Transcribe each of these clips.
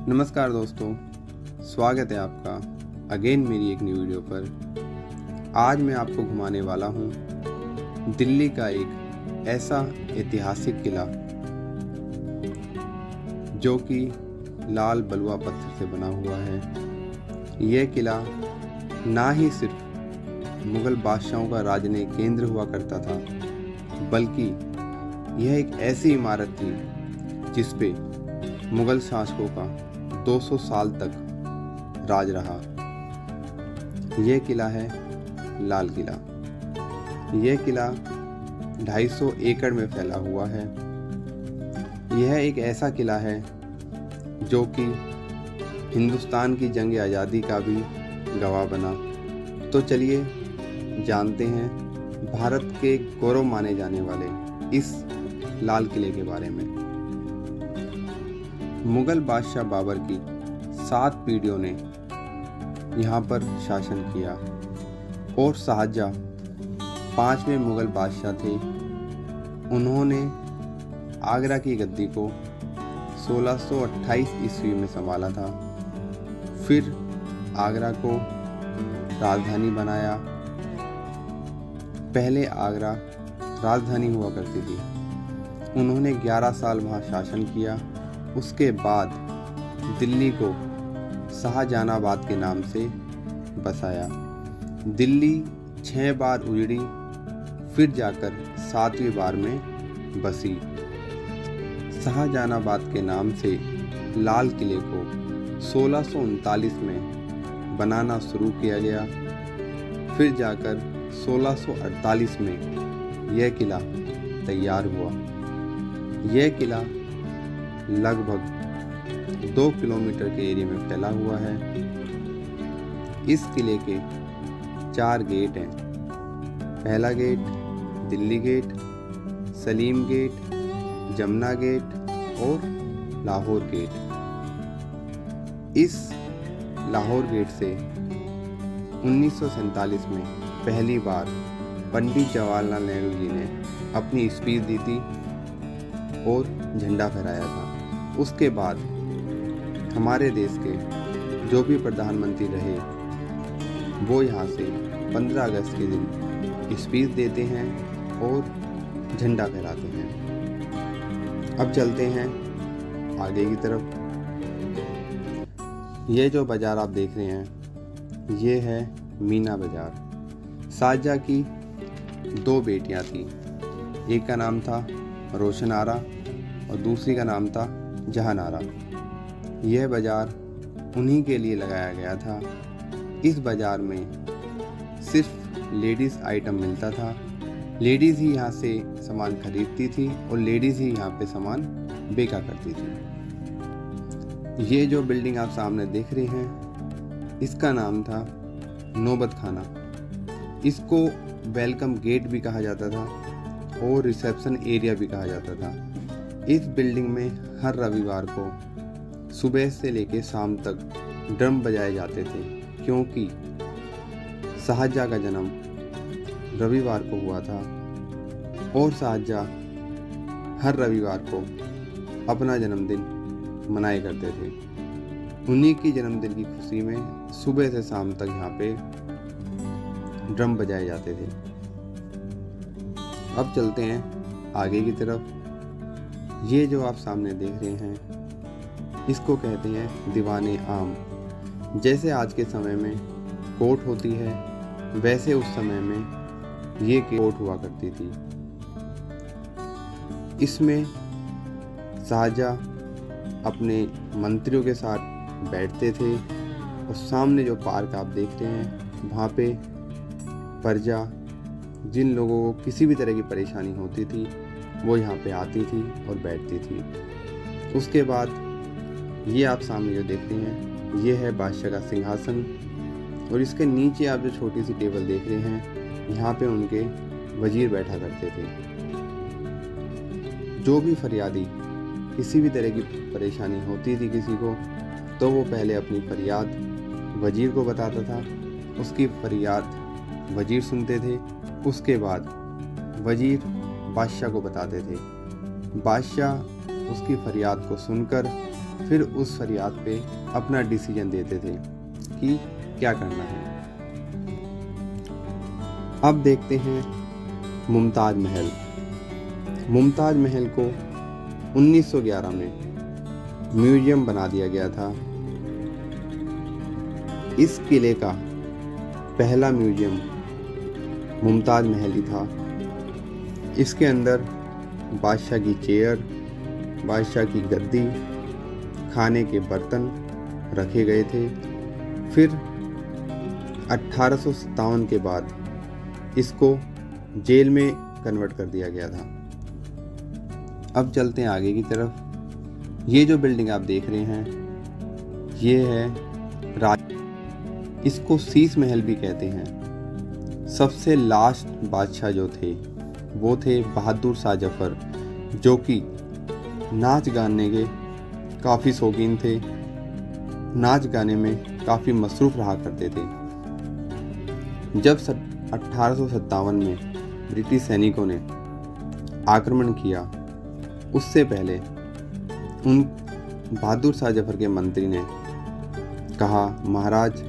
नमस्कार दोस्तों, स्वागत है आपका अगेन मेरी एक न्यू वीडियो पर। आज मैं आपको घुमाने वाला हूँ दिल्ली का एक ऐसा ऐतिहासिक किला जो कि लाल बलुआ पत्थर से बना हुआ है। यह किला ना ही सिर्फ मुगल बादशाहों का राजनीय केंद्र हुआ करता था, बल्कि यह एक ऐसी इमारत थी जिस पे मुगल शासकों का 200 साल तक राज रहा। यह किला है लाल किला। यह किला 250 एकड़ में फैला हुआ है। यह एक ऐसा किला है जो कि हिंदुस्तान की जंग आज़ादी का भी गवाह बना। तो चलिए जानते हैं भारत के गौरव माने जाने वाले इस लाल किले के बारे में। मुगल बादशाह बाबर की 7 पीढ़ियों ने यहाँ पर शासन किया और शाहजहाँ 5वें मुगल बादशाह थे। उन्होंने आगरा की गद्दी को 1628 ईस्वी में संभाला था। फिर आगरा को राजधानी बनाया। पहले आगरा राजधानी हुआ करती थी। उन्होंने 11 साल वहाँ शासन किया। उसके बाद दिल्ली को शाहजहानाबाद के नाम से बसाया। दिल्ली 6 बार उजड़ी, फिर जाकर 7वीं बार में बसी। शाहजहानाबाद के नाम से लाल किले को 1639 में बनाना शुरू किया गया। फिर जाकर 1648 में यह किला तैयार हुआ। यह किला लगभग 2 किलोमीटर के एरिया में फैला हुआ है। इस किले के 4 गेट हैं। पहला gate Delhi gate, Salim gate, Jamuna gate और लाहौर गेट। इस लाहौर गेट से 1947 में पहली बार पंडित जवाहरलाल नेहरू जी ने अपनी स्पीच दी थी और झंडा फहराया था। उसके बाद हमारे देश के जो भी प्रधानमंत्री रहे वो यहाँ से 15 अगस्त के दिन स्पीच देते हैं और झंडा फहराते हैं। अब चलते हैं आगे की तरफ। ये जो बाज़ार आप देख रहे हैं ये है मीना बाज़ार। शाहजहाँ की 2 बेटियां थी। एक का नाम था रोशन आरा और दूसरी का नाम था जहान आरा। यह बाज़ार उन्हीं के लिए लगाया गया था। इस बाज़ार में सिर्फ लेडीज़ आइटम मिलता था। लेडीज़ ही यहाँ से सामान खरीदती थी और लेडीज़ ही यहाँ पे सामान बेचा करती थी। ये जो बिल्डिंग आप सामने देख रहे हैं इसका नाम था नौबत खाना। इसको वेलकम गेट भी कहा जाता था और रिसेप्शन एरिया भी कहा जाता था। इस बिल्डिंग में हर रविवार को सुबह से लेकर शाम तक ड्रम बजाए जाते थे, क्योंकि शाहजहाँ का जन्म रविवार को हुआ था और शाहजहाँ हर रविवार को अपना जन्मदिन मनाया करते थे। उन्हीं की जन्मदिन की खुशी में सुबह से शाम तक यहाँ पे ड्रम बजाए जाते थे। अब चलते हैं आगे की तरफ। ये जो आप सामने देख रहे हैं इसको कहते हैं दीवाने आम। जैसे आज के समय में कोर्ट होती है वैसे उस समय में ये कोर्ट हुआ करती थी। इसमें शाहजहाँ अपने मंत्रियों के साथ बैठते थे और सामने जो पार्क आप देख रहे हैं वहाँ पे प्रजा जिन लोगों को किसी भी तरह की परेशानी होती थी वो यहाँ पे आती थी और बैठती थी। उसके बाद ये आप सामने जो देखते हैं ये है बादशाह का सिंहासन और इसके नीचे आप जो छोटी सी टेबल देख रहे हैं यहाँ पे उनके वजीर बैठा करते थे। जो भी फरियादी किसी भी तरह की परेशानी होती थी किसी को, तो वो पहले अपनी फरियाद वजीर को बताता था। उसकी फरियाद वजीर सुनते थे। उसके बाद वजीर बादशाह को बताते थे। बादशाह उसकी फरियाद को सुनकर फिर उस फरियाद पे अपना डिसीजन देते थे कि क्या करना है। अब देखते हैं मुमताज महल। मुमताज महल को 1911 में म्यूजियम बना दिया गया था। इस किले का पहला म्यूजियम मुमताज महल ही था। इसके अंदर बादशाह की चेयर, बादशाह की गद्दी, खाने के बर्तन रखे गए थे। फिर 1857 के बाद इसको जेल में कन्वर्ट कर दिया गया था। अब चलते हैं आगे की तरफ। ये जो बिल्डिंग आप देख रहे हैं ये है इसको शीश महल भी कहते हैं। सबसे लास्ट बादशाह जो थे वो थे बहादुर शाह जफर, जो कि नाच गाने के काफ़ी शौकीन थे, नाच गाने में काफ़ी मसरूफ़ रहा करते थे। जब 1857 में ब्रिटिश सैनिकों ने आक्रमण किया, उससे पहले उन बहादुर शाह जफर के मंत्री ने कहा, महाराज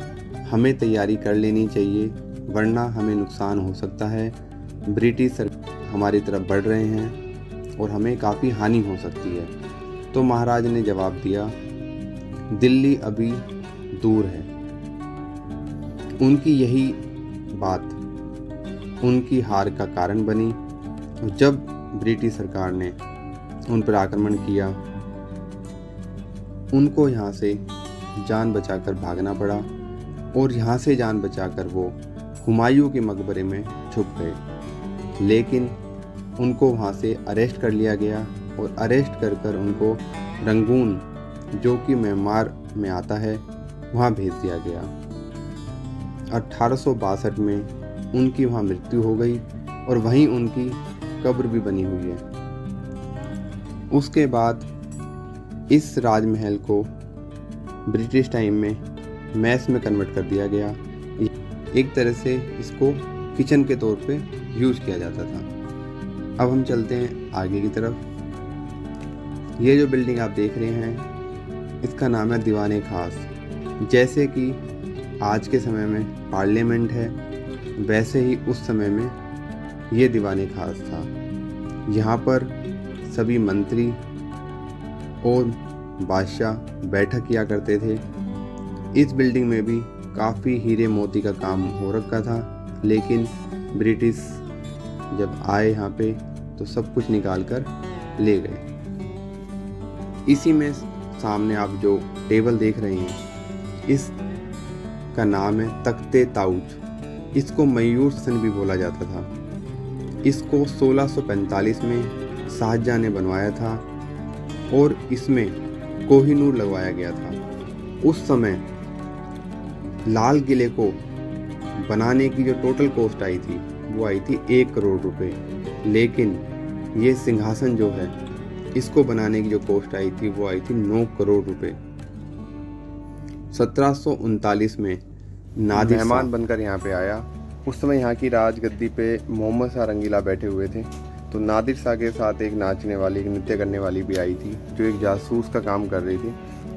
हमें तैयारी कर लेनी चाहिए वरना हमें नुकसान हो सकता है। ब्रिटिश सरकार हमारी तरफ बढ़ रहे हैं और हमें काफ़ी हानि हो सकती है। तो महाराज ने जवाब दिया, दिल्ली अभी दूर है। उनकी यही बात उनकी हार का कारण बनी। जब ब्रिटिश सरकार ने उन पर आक्रमण किया, उनको यहाँ से जान बचाकर भागना पड़ा और यहाँ से जान बचाकर वो हुमायूं के मकबरे में छुप गए। लेकिन उनको वहाँ से अरेस्ट कर लिया गया और अरेस्ट कर उनको रंगून, जो कि म्यांमार में आता है, वहाँ भेज दिया गया। 1862 में उनकी वहाँ मृत्यु हो गई और वहीं उनकी कब्र भी बनी हुई है। उसके बाद इस राजमहल को ब्रिटिश टाइम में मैस में कन्वर्ट कर दिया गया। एक तरह से इसको किचन के तौर पे यूज़ किया जाता था। अब हम चलते हैं आगे की तरफ। ये जो बिल्डिंग आप देख रहे हैं इसका नाम है दीवाने खास। जैसे कि आज के समय में पार्लियामेंट है, वैसे ही उस समय में ये दीवाने खास था। यहाँ पर सभी मंत्री और बादशाह बैठक किया करते थे। इस बिल्डिंग में भी काफ़ी हीरे मोती का काम हो रखा था, लेकिन ब्रिटिश जब आए यहाँ पे तो सब कुछ निकाल कर ले गए। इसी में सामने आप जो टेबल देख रहे हैं इसका नाम है तख्ते ताऊज। इसको मयूर सन भी बोला जाता था। इसको 1645 में शाहजहां ने बनवाया था और इसमें कोहिनूर लगवाया गया था। उस समय लाल किले को बनाने की जो टोटल कॉस्ट आई थी वो आई थी 1 करोड़ रुपए, लेकिन ये सिंहासन जो है इसको बनाने की जो कॉस्ट आई थी वो आई थी 9 करोड़ रुपए। 1739 में नादिर मेहमान बनकर यहाँ पे आया। उस समय यहाँ की राजगद्दी पे मोहम्मद शाह रंगीला बैठे हुए थे। तो नादिर शाह के साथ एक नाचने वाली, एक नृत्य करने वाली भी आई थी जो एक जासूस का काम कर रही थी।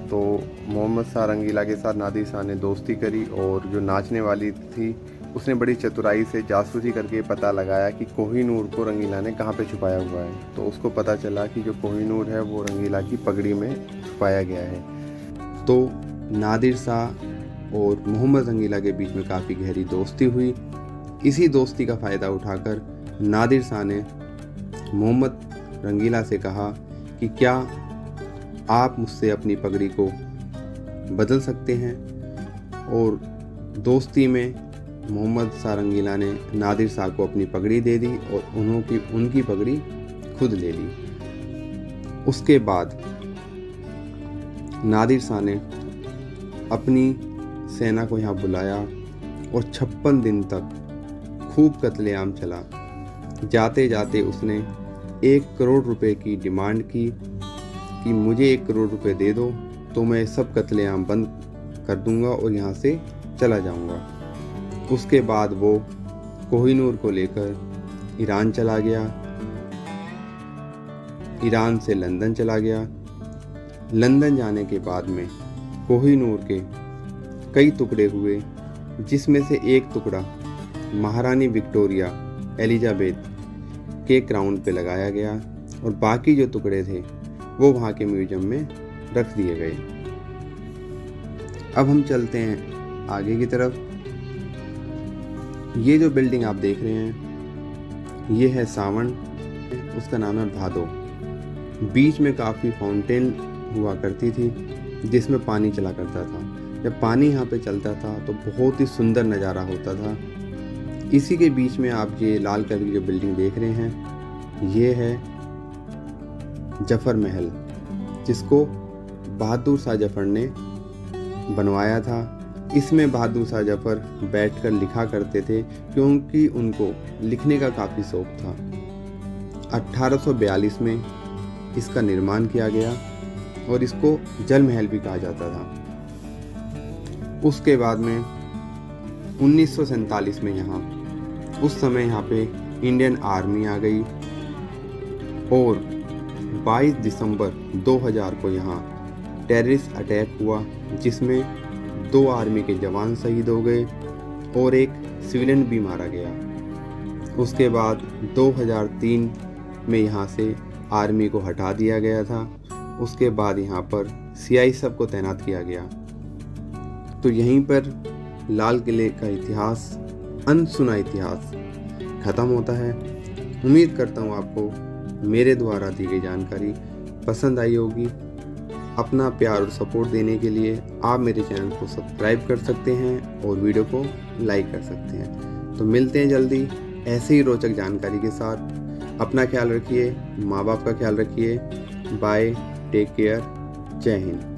तो मोहम्मद शाह रंगीला के साथ नादिर शाह ने दोस्ती करी और जो नाचने वाली थी उसने बड़ी चतुराई से जासूसी करके पता लगाया कि कोहिनूर को रंगीला ने कहाँ पे छुपाया हुआ है। तो उसको पता चला कि जो कोहिनूर है वो रंगीला की पगड़ी में छुपाया गया है। तो नादिर शाह और मोहम्मद रंगीला के बीच में काफ़ी गहरी दोस्ती हुई। इसी दोस्ती का फ़ायदा उठाकर नादिर शाह ने मोहम्मद रंगीला से कहा कि क्या आप मुझसे अपनी पगड़ी को बदल सकते हैं। और दोस्ती में मोहम्मद शाह रंगीला ने नादिर शाह को अपनी पगड़ी दे दी और उनकी पगड़ी खुद ले ली। उसके बाद नादिर शाह ने अपनी सेना को यहाँ बुलाया और 56 दिन तक खूब कत्लेआम चला। जाते जाते उसने 1 करोड़ रुपए की डिमांड की कि मुझे 1 करोड़ रुपए दे दो तो मैं सब कत्लेआम बंद कर दूंगा और यहाँ से चला जाऊंगा। उसके बाद वो कोहिनूर को लेकर ईरान चला गया, ईरान से लंदन चला गया। लंदन जाने के बाद में कोहिनूर के कई टुकड़े हुए, जिसमें से एक टुकड़ा महारानी विक्टोरिया एलिजाबेथ के क्राउन पे लगाया गया और बाकी जो टुकड़े थे वो वहाँ के म्यूजियम में रख दिए गए। अब हम चलते हैं आगे की तरफ। ये जो बिल्डिंग आप देख रहे हैं ये है सावन, उसका नाम है भादो। बीच में काफ़ी फाउंटेन हुआ करती थी जिसमें पानी चला करता था। जब पानी यहाँ पे चलता था तो बहुत ही सुंदर नज़ारा होता था। इसी के बीच में आप ये लाल कलर की जो बिल्डिंग देख रहे हैं ये है जफर महल, जिसको बहादुर शाह जफर ने बनवाया था। इसमें बहादुर शाह जफर बैठकर लिखा करते थे क्योंकि उनको लिखने का काफ़ी शौक था। 1842 में इसका निर्माण किया गया और इसको जल महल भी कहा जाता था। उसके बाद में 1947 में उस समय यहाँ पे इंडियन आर्मी आ गई और 22 दिसंबर 2000 को यहाँ टेररिस्ट अटैक हुआ, जिसमें 2 आर्मी के जवान शहीद हो गए और एक सिविलियन भी मारा गया। उसके बाद 2003 में यहाँ से आर्मी को हटा दिया गया था। उसके बाद यहाँ पर CI को तैनात किया गया। तो यहीं पर लाल किले का इतिहास, अनसुना इतिहास ख़त्म होता है। उम्मीद करता हूँ आपको मेरे द्वारा दी गई जानकारी पसंद आई होगी। अपना प्यार और सपोर्ट देने के लिए आप मेरे चैनल को सब्सक्राइब कर सकते हैं और वीडियो को लाइक कर सकते हैं। तो मिलते हैं जल्दी ऐसे ही रोचक जानकारी के साथ। अपना ख्याल रखिए, माँ बाप का ख्याल रखिए। बाय, टेक केयर, जय हिंद।